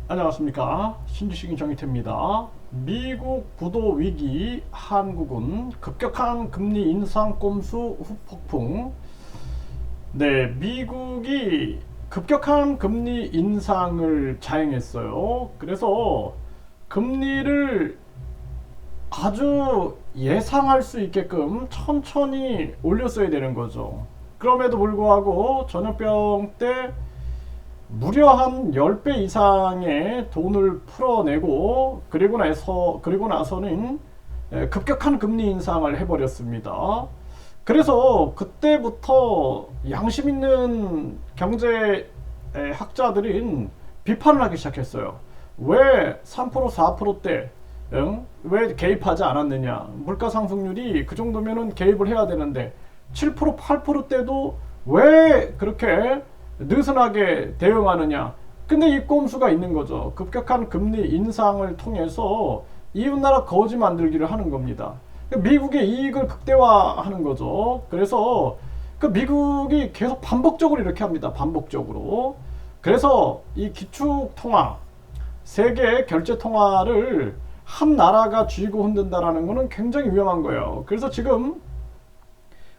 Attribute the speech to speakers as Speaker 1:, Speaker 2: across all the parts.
Speaker 1: 안녕하십니까. 신주식인 정희태입니다. 미국 부도 위기, 한국은 급격한 금리 인상 꼼수 후폭풍. 네, 미국이 급격한 금리 인상을 자행했어요. 그래서 금리를 아주 예상할 수 있게끔 천천히 올렸어야 되는 거죠. 그럼에도 불구하고 전염병 때 무려 한 10배 이상의 돈을 풀어내고 그리고 나서는 급격한 금리 인상을 해버렸습니다. 그래서 그때부터 양심 있는 경제 학자들은 비판을 하기 시작했어요. 왜 3% 4%대 왜 개입하지 않았느냐. 물가 상승률이 그 정도면은 개입을 해야 되는데 7% 8%대도 왜 그렇게 느슨하게 대응하느냐. 근데 이 꼼수가 있는 거죠. 급격한 금리 인상을 통해서 이웃나라 거지 만들기를 하는 겁니다. 미국의 이익을 극대화하는 거죠. 그래서 그 미국이 계속 반복적으로 이렇게 합니다. 반복적으로. 그래서 이 기축통화, 세계 결제통화를 한 나라가 쥐고 흔든다라는 것은 굉장히 위험한 거예요. 그래서 지금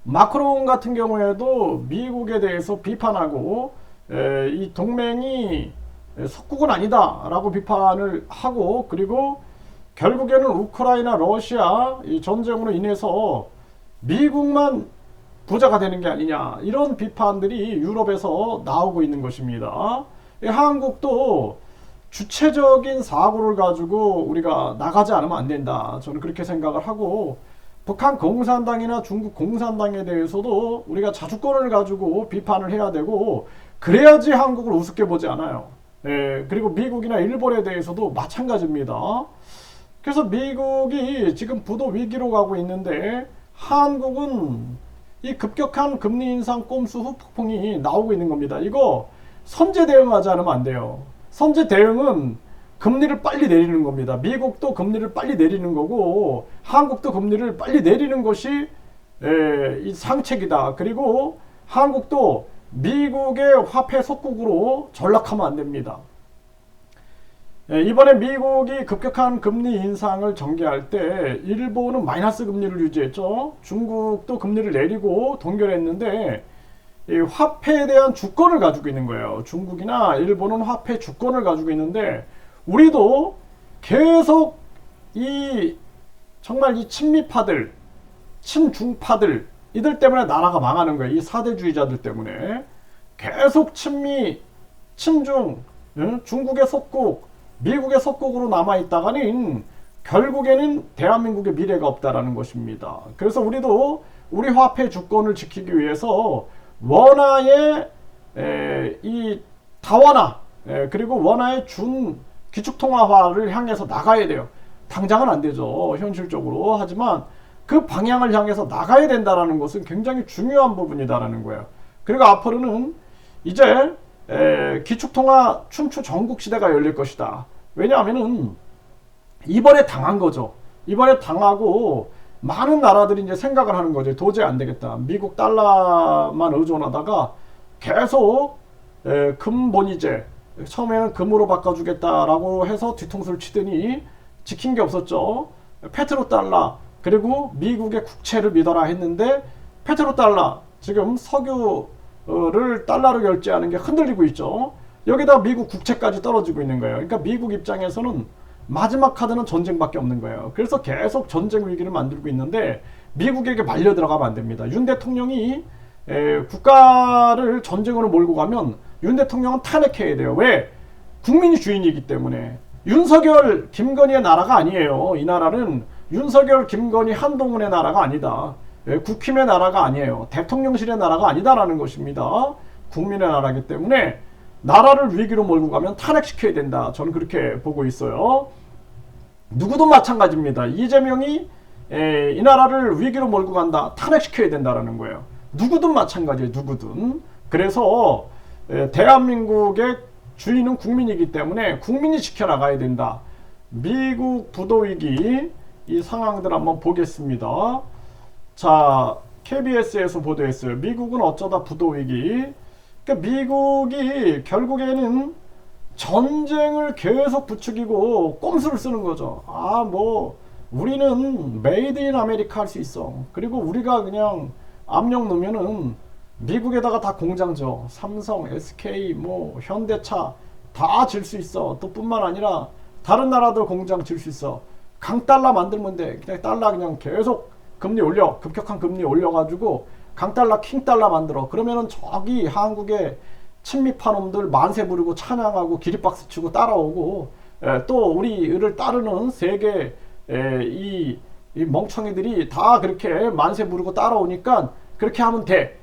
Speaker 1: 마크롱 같은 경우에도 미국에 대해서 비판하고 이 동맹이 속국은 아니다 라고 비판을 하고, 그리고 결국에는 우크라이나 러시아 이 전쟁으로 인해서 미국만 부자가 되는 게 아니냐, 이런 비판들이 유럽에서 나오고 있는 것입니다. 한국도 주체적인 사고를 가지고 우리가 나가지 않으면 안 된다, 저는 그렇게 생각을 하고, 북한 공산당이나 중국 공산당에 대해서도 우리가 자주권을 가지고 비판을 해야 되고, 그래야지 한국을 우습게 보지 않아요. 그리고 미국이나 일본에 대해서도 마찬가지입니다. 그래서 미국이 지금 부도 위기로 가고 있는데 한국은 이 급격한 금리 인상 꼼수 후폭풍이 나오고 있는 겁니다. 이거 선제 대응하지 않으면 안 돼요. 선제 대응은 금리를 빨리 내리는 겁니다. 미국도 금리를 빨리 내리는 거고 한국도 금리를 빨리 내리는 것이 이 상책이다. 그리고 한국도 미국의 화폐 속국으로 전락하면 안 됩니다. 이번에 미국이 급격한 금리 인상을 전개할 때 일본은 마이너스 금리를 유지했죠. 중국도 금리를 내리고 동결했는데 이 화폐에 대한 주권을 가지고 있는 거예요. 중국이나 일본은 화폐 주권을 가지고 있는데 우리도 계속 정말 이 친미파들, 친중파들, 이들 때문에 나라가 망하는 거예요. 이 사대주의자들 때문에 계속 친미, 친중, 중국의 속국, 미국의 속국으로 남아있다가는 결국에는 대한민국의 미래가 없다라는 것입니다. 그래서 우리도 우리 화폐 주권을 지키기 위해서 원화의 이 다원화, 그리고 원화의 준 기축통화화를 향해서 나가야 돼요. 당장은 안 되죠, 현실적으로. 하지만 그 방향을 향해서 나가야 된다는 것은 굉장히 중요한 부분이다라는 거예요. 그리고 앞으로는 이제 기축통화 춘추 전국시대가 열릴 것이다. 왜냐하면은 이번에 당한 거죠. 이번에 당하고 많은 나라들이 이제 생각을 하는 거죠. 도저히 안 되겠다. 미국 달러만 의존하다가 계속 금본위제, 처음에는 금으로 바꿔주겠다라고 해서 뒤통수를 치더니 지킨 게 없었죠. 페트로달러, 그리고 미국의 국채를 믿어라 했는데 페트로달러, 지금 석유를 달러로 결제하는 게 흔들리고 있죠. 여기다 미국 국채까지 떨어지고 있는 거예요. 그러니까 미국 입장에서는 마지막 카드는 전쟁밖에 없는 거예요. 그래서 계속 전쟁 위기를 만들고 있는데 미국에게 말려 들어가면 안 됩니다. 윤 대통령이 국가를 전쟁으로 몰고 가면 윤 대통령은 탄핵해야 돼요. 왜? 국민이 주인이기 때문에. 윤석열, 김건희의 나라가 아니에요. 이 나라는 윤석열, 김건희, 한동훈의 나라가 아니다. 국힘의 나라가 아니에요. 대통령실의 나라가 아니다라는 것입니다. 국민의 나라이기 때문에 나라를 위기로 몰고 가면 탄핵시켜야 된다. 저는 그렇게 보고 있어요. 누구도 마찬가지입니다. 이재명이 이 나라를 위기로 몰고 간다. 탄핵시켜야 된다라는 거예요. 누구든 마찬가지예요. 누구든. 그래서 대한민국의 주인은 국민이기 때문에 국민이 지켜나가야 된다. 미국 부도위기 이 상황들 한번 보겠습니다. 자, KBS에서 보도했어요. 미국은 어쩌다 부도위기. 그러니까 미국이 결국에는 전쟁을 계속 부추기고 꼼수를 쓰는 거죠. 아, 뭐 우리는 메이드 인 아메리카 할 수 있어. 그리고 우리가 그냥 압력 넣으면은 미국에다가 다 공장 져. 삼성, SK, 뭐 현대차 다 질 수 있어. 또 뿐만 아니라 다른 나라들 공장 질 수 있어. 강달러 만들면 돼. 그냥 달러 그냥 계속 금리 올려. 급격한 금리 올려가지고 강달러, 킹달러 만들어. 그러면은 저기 한국에 친미파 놈들 만세 부르고 찬양하고 기립박수 치고 따라오고, 또 우리를 따르는 세계 이 멍청이들이 다 그렇게 만세 부르고 따라오니까 그렇게 하면 돼.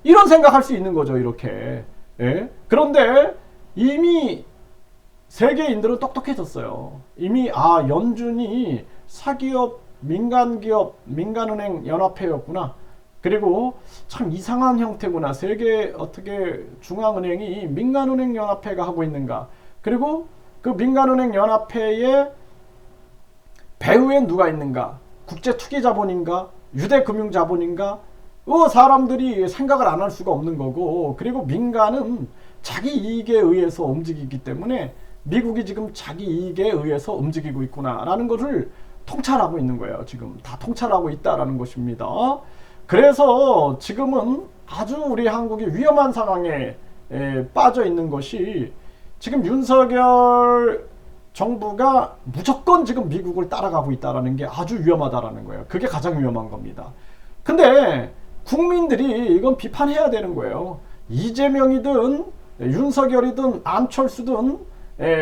Speaker 1: 이런 생각할 수 있는 거죠, 이렇게. 예? 그런데 이미 세계인들은 똑똑해졌어요. 이미 연준이 사기업, 민간기업, 민간은행 연합회였구나. 그리고 참 이상한 형태구나. 세계 어떻게 중앙은행이 민간은행 연합회가 하고 있는가. 그리고 그 민간은행 연합회에 배후엔 누가 있는가. 국제투기자본인가, 유대금융자본인가. 사람들이 생각을 안 할 수가 없는 거고, 그리고 민간은 자기 이익에 의해서 움직이기 때문에 미국이 지금 자기 이익에 의해서 움직이고 있구나라는 것을 통찰하고 있는 거예요. 지금 다 통찰하고 있다라는 것입니다. 그래서 지금은 아주 우리 한국이 위험한 상황에 빠져 있는 것이, 지금 윤석열 정부가 무조건 지금 미국을 따라가고 있다는 게 아주 위험하다라는 거예요. 그게 가장 위험한 겁니다. 근데 국민들이 이건 비판해야 되는 거예요. 이재명이든 윤석열이든 안철수든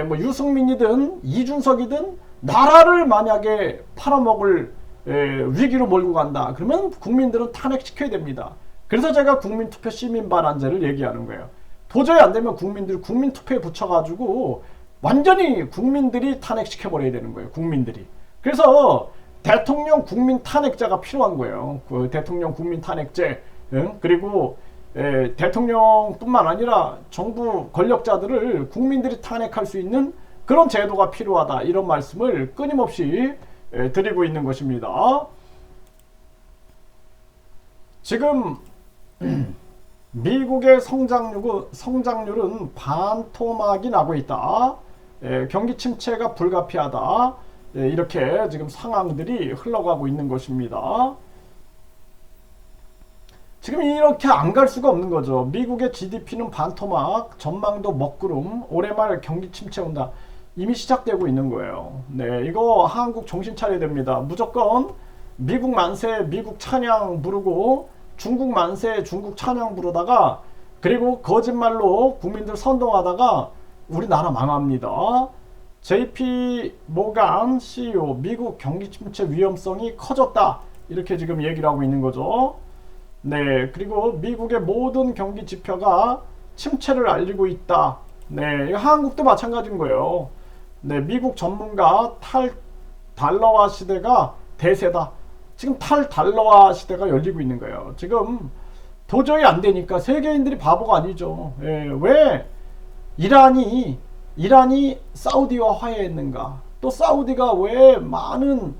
Speaker 1: 뭐 유승민이든 이준석이든 나라를 만약에 팔아먹을 위기로 몰고 간다. 그러면 국민들은 탄핵시켜야 됩니다. 그래서 제가 국민투표 시민반환제를 얘기하는 거예요. 도저히 안 되면 국민투표에 붙여가지고 완전히 국민들이 탄핵시켜버려야 되는 거예요. 국민들이. 그래서 대통령 국민 탄핵제가 필요한 거예요. 그 대통령 국민 탄핵제. 그리고 대통령뿐만 아니라 정부 권력자들을 국민들이 탄핵할 수 있는 그런 제도가 필요하다. 이런 말씀을 끊임없이 드리고 있는 것입니다. 지금 미국의 성장률은 반토막이 나고 있다. 경기 침체가 불가피하다. 이렇게 지금 상황들이 흘러가고 있는 것입니다. 지금 이렇게 안 갈 수가 없는 거죠. 미국의 GDP는 반토막, 전망도 먹구름, 올해 말 경기 침체 온다. 이미 시작되고 있는 거예요. 네, 이거 한국 정신 차려야 됩니다. 무조건 미국 만세, 미국 찬양 부르고 중국 만세, 중국 찬양 부르다가, 그리고 거짓말로 국민들 선동하다가 우리나라 망합니다. JP 모간 CEO, 미국 경기 침체 위험성이 커졌다. 이렇게 지금 얘기를 하고 있는 거죠. 네, 그리고 미국의 모든 경기 지표가 침체를 알리고 있다. 네, 한국도 마찬가지인 거예요. 네, 미국 전문가 탈달러화 시대가 대세다. 지금 탈달러화 시대가 열리고 있는 거예요. 지금 도저히 안 되니까 세계인들이 바보가 아니죠. 왜 이란이 사우디와 화해했는가? 또 사우디가 왜 많은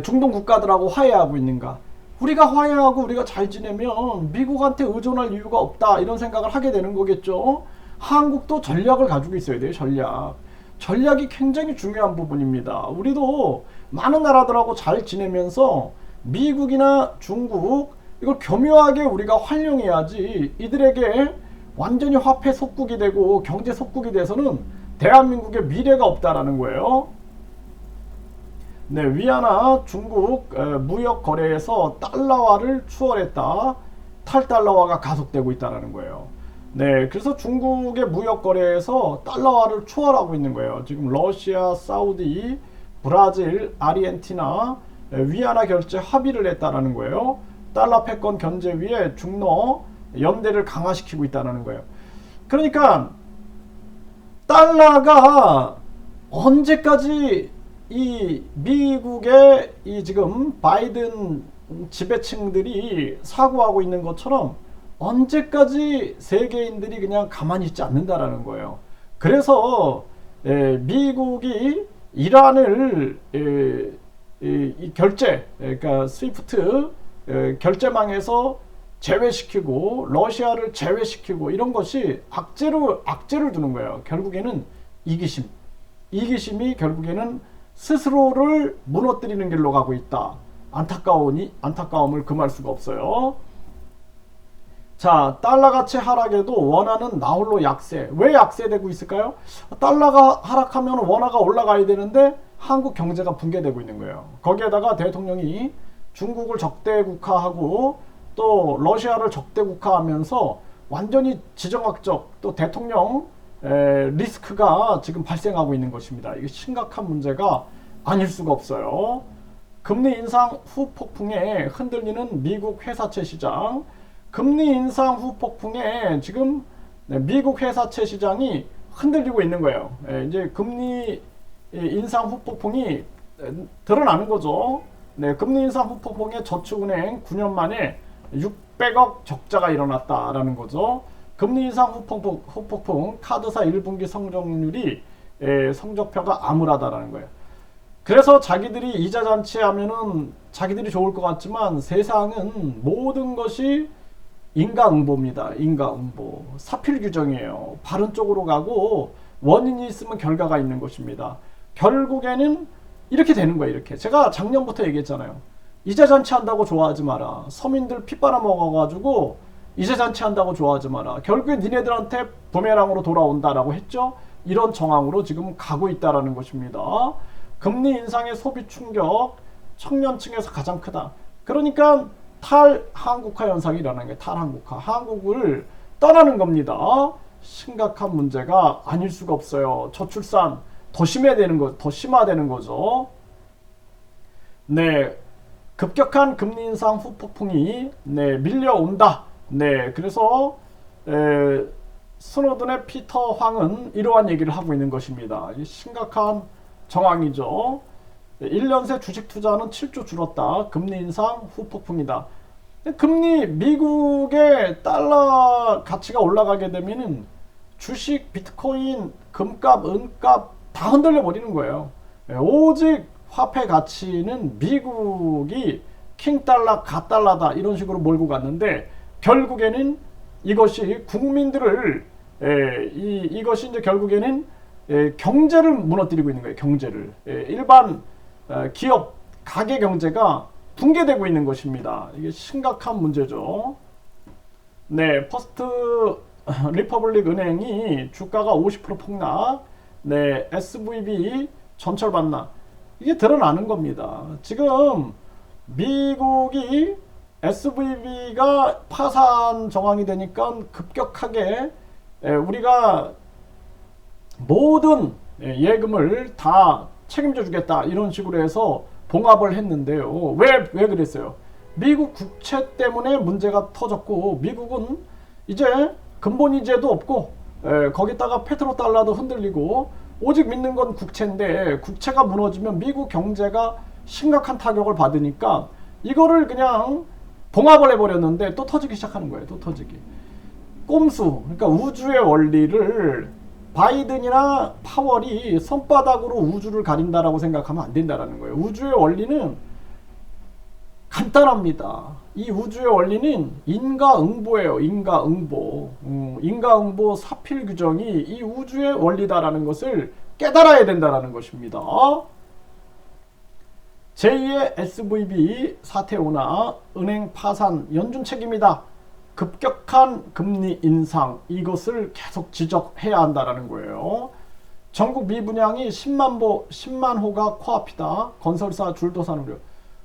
Speaker 1: 중동 국가들하고 화해하고 있는가? 우리가 화해하고 우리가 잘 지내면 미국한테 의존할 이유가 없다. 이런 생각을 하게 되는 거겠죠. 한국도 전략을 가지고 있어야 돼요. 전략이 굉장히 중요한 부분입니다. 우리도 많은 나라들하고 잘 지내면서 미국이나 중국 이걸 교묘하게 우리가 활용해야지, 이들에게 완전히 화폐 속국이 되고 경제 속국이 돼서는 대한민국의 미래가 없다라는 거예요. 네, 위안화 중국 무역 거래에서 달러화를 추월했다. 탈달러화가 가속되고 있다는 거예요. 네, 그래서 중국의 무역 거래에서 달러화를 추월하고 있는 거예요. 지금 러시아, 사우디, 브라질, 아르헨티나 위안화 결제 합의를 했다라는 거예요. 달러 패권 견제 위에 중러 연대를 강화시키고 있다는 거예요. 그러니까 달러가 언제까지 이 미국의 이 지금 바이든 지배층들이 사고하고 있는 것처럼 언제까지 세계인들이 그냥 가만히 있지 않는다라는 거예요. 그래서 미국이 이란을 이 결제, 그러니까 스위프트 결제망에서 제외시키고 러시아를 제외시키고 이런 것이 악재를 두는 거예요. 결국에는 이기심이 결국에는 스스로를 무너뜨리는 길로 가고 있다. 안타까움을 금할 수가 없어요. 자, 달러 가치 하락에도 원화는 나홀로 약세. 왜 약세되고 있을까요? 달러가 하락하면 원화가 올라가야 되는데 한국 경제가 붕괴되고 있는 거예요. 거기에다가 대통령이 중국을 적대국화하고 또 러시아를 적대국화하면서 완전히 지정학적 또 대통령 리스크가 지금 발생하고 있는 것입니다. 이게 심각한 문제가 아닐 수가 없어요. 금리 인상 후 폭풍에 흔들리는 미국 회사채 시장. 금리 인상 후 폭풍에 지금 미국 회사채 시장이 흔들리고 있는 거예요. 이제 금리 인상 후 폭풍이 드러나는 거죠. 금리 인상 후 폭풍에 저축은행 9년 만에 600억 적자가 일어났다라는 거죠. 금리 인상 후 폭풍 카드사 1분기 성장률이 성적표가 암울하다라는 거예요. 그래서 자기들이 이자 잔치하면은 자기들이 좋을 것 같지만 세상은 모든 것이 인과응보입니다. 인과응보. 사필 규정이에요. 바른 쪽으로 가고 원인이 있으면 결과가 있는 것입니다. 결국에는 이렇게 되는 거예요. 이렇게. 제가 작년부터 얘기했잖아요. 이자 잔치한다고 좋아하지 마라. 서민들 피 빨아먹어가지고 이자 잔치한다고 좋아하지 마라. 결국에 니네들한테 부메랑으로 돌아온다라고 했죠. 이런 정황으로 지금 가고 있다라는 것입니다. 금리 인상의 소비 충격 청년층에서 가장 크다. 그러니까 탈한국화 현상이 일어나는 거예요. 탈한국화. 한국을 떠나는 겁니다. 심각한 문제가 아닐 수가 없어요. 저출산 더 심화되는 거죠. 네. 급격한 금리 인상 후 폭풍이 밀려온다. 그래서 스노든의 피터 황은 이러한 얘기를 하고 있는 것입니다. 심각한 정황이죠. 1년 새 주식 투자는 7조 줄었다. 금리 인상 후 폭풍이다. 미국의 달러 가치가 올라가게 되면은 주식, 비트코인, 금값, 은값 다 흔들려 버리는 거예요. 오직 화폐 가치는 미국이 킹달러, 갓달러다 이런 식으로 몰고 갔는데 결국에는 이것이 국민들을 이것이 이제 결국에는 경제를 무너뜨리고 있는 거예요. 경제를 일반 기업, 가계 경제가 붕괴되고 있는 것입니다. 이게 심각한 문제죠. 퍼스트 리퍼블릭 은행이 주가가 50% 폭락, SVB 전철 반납 이게 드러나는 겁니다. 지금 미국이 SVB가 파산 정황이 되니까 급격하게 우리가 모든 예금을 다 책임져 주겠다 이런 식으로 해서 봉합을 했는데요. 왜 그랬어요? 미국 국채 때문에 문제가 터졌고 미국은 이제 근본이제도 없고 거기다가 페트로달러도 흔들리고 오직 믿는 건 국채인데 국채가 무너지면 미국 경제가 심각한 타격을 받으니까 이거를 그냥 봉합을 해버렸는데 또 터지기 시작하는 거예요. 또 터지기. 꼼수. 그러니까 우주의 원리를 바이든이나 파월이 손바닥으로 우주를 가린다라고 생각하면 안 된다라는 거예요. 우주의 원리는 간단합니다. 이 우주의 원리는 인과응보예요. 인과응보. 인과응보 사필 규정이 이 우주의 원리다라는 것을 깨달아야 된다라는 것입니다. 제2의 SVB 사태오나 은행 파산 연준 책임이다. 급격한 금리 인상 이것을 계속 지적해야 한다라는 거예요. 전국 미분양이 10만 호가 코앞이다. 건설사 줄도산으로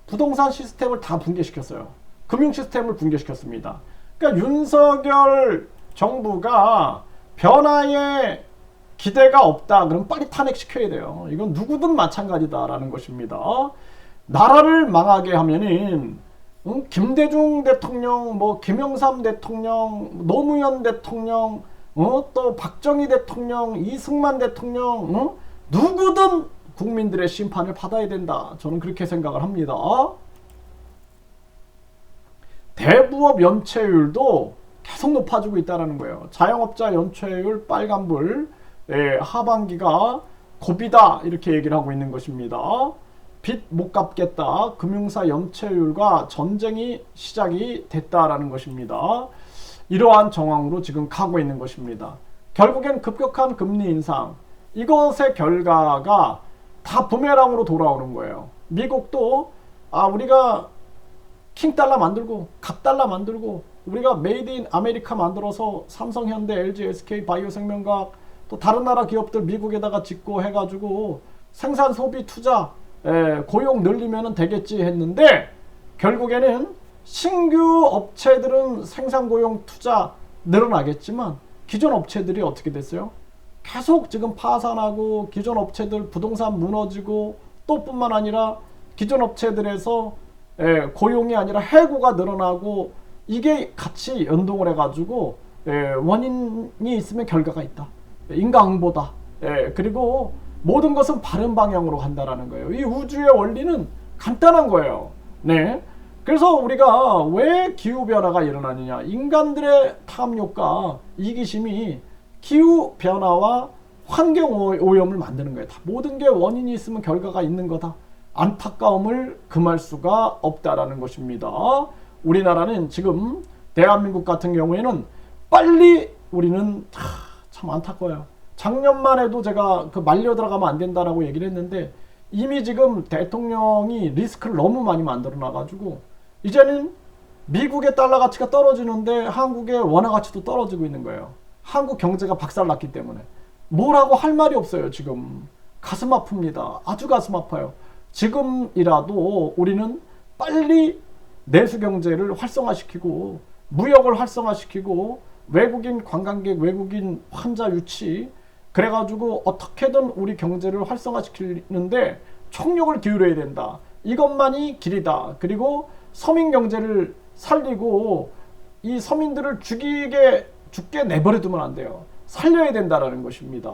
Speaker 1: 부동산 시스템을 다 붕괴시켰어요. 금융 시스템을 붕괴시켰습니다. 그러니까 윤석열 정부가 변화에 기대가 없다. 그럼 빨리 탄핵시켜야 돼요. 이건 누구든 마찬가지다라는 것입니다. 나라를 망하게 하면은 김대중 대통령, 김영삼 대통령, 노무현 대통령, 또 박정희 대통령, 이승만 대통령, 누구든 국민들의 심판을 받아야 된다. 저는 그렇게 생각을 합니다. 대부업 연체율도 계속 높아지고 있다는 거예요. 자영업자 연체율 빨간불, 하반기가 고비다 이렇게 얘기를 하고 있는 것입니다. 빚 못 갚겠다. 금융사 연체율과 전쟁이 시작이 됐다라는 것입니다. 이러한 정황으로 지금 가고 있는 것입니다. 결국엔 급격한 금리 인상, 이것의 결과가 다 부메랑으로 돌아오는 거예요. 미국도 우리가 킹달러 만들고 갑달러 만들고 우리가 메이드 인 아메리카 만들어서 삼성, 현대, LG, SK, 바이오생명과학 또 다른 나라 기업들 미국에다가 짓고 해가지고 생산, 소비, 투자, 고용 늘리면 되겠지 했는데 결국에는 신규 업체들은 생산, 고용, 투자 늘어나겠지만 기존 업체들이 어떻게 됐어요? 계속 지금 파산하고 기존 업체들 부동산 무너지고 또 뿐만 아니라 기존 업체들에서 고용이 아니라 해고가 늘어나고 이게 같이 연동을 해가지고 원인이 있으면 결과가 있다. 인과응보다. 그리고 모든 것은 바른 방향으로 간다라는 거예요. 이 우주의 원리는 간단한 거예요. 네. 그래서 우리가 왜 기후변화가 일어나느냐. 인간들의 탐욕과 이기심이 기후변화와 환경오염을 만드는 거예요. 다 모든 게 원인이 있으면 결과가 있는 거다. 안타까움을 금할 수가 없다라는 것입니다. 우리나라는 지금 대한민국 같은 경우에는 빨리 우리는 참 안타까워요. 작년만 해도 제가 말려 들어가면 안 된다라고 얘기를 했는데 이미 지금 대통령이 리스크를 너무 많이 만들어 놔가지고 이제는 미국의 달러 가치가 떨어지는데 한국의 원화 가치도 떨어지고 있는 거예요. 한국 경제가 박살났기 때문에 뭐라고 할 말이 없어요. 지금 가슴 아픕니다. 아주 가슴 아파요. 지금이라도 우리는 빨리 내수 경제를 활성화시키고 무역을 활성화시키고 외국인 관광객, 외국인 환자 유치 그래가지고 어떻게든 우리 경제를 활성화시키는데 총력을 기울여야 된다. 이것만이 길이다. 그리고 서민 경제를 살리고 이 서민들을 죽게 내버려두면 안 돼요. 살려야 된다라는 것입니다.